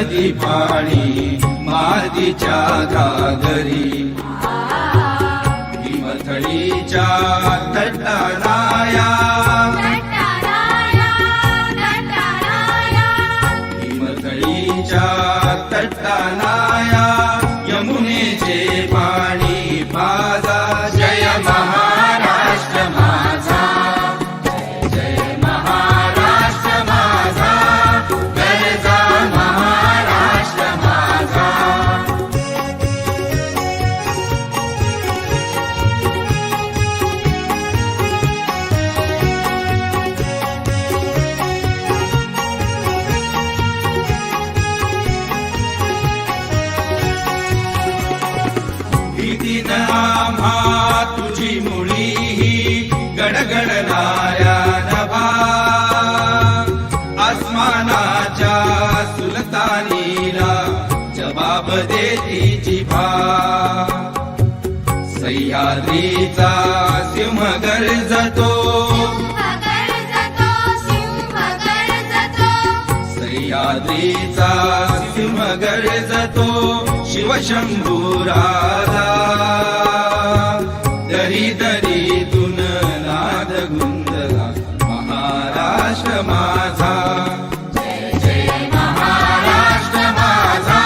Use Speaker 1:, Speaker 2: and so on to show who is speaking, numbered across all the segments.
Speaker 1: नदी पाणी मातीच्या घागरी हिमथडीच्या तटाराया हिमथडीच्या तटाराया यमुनेचे पाणी पाजा जय महाराष्ट्र माझा जय महाराष्ट्र माझा गरजा महाराष्ट्र माझा भीतीन आम्हा तुझी मुळी ही गडगडणाऱ्या नभा आसमानाच्या सुलतानीला जबाब देती जिभा सह्याद्रीचा सिंह गर्जतो सह्याद्रीचा सिंह गर्जतो शिवशंभुराजा दरी दरीतून नाद गुंजला महाराष्ट्र माझा जय जय महाराष्ट्र माझा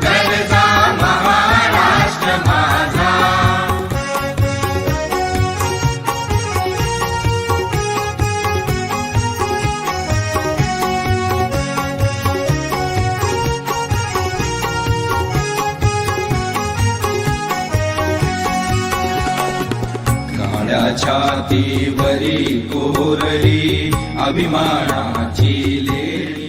Speaker 1: गरजा महाराष्ट्र माझा छातीवरी कोरली अभिमानाची लेणी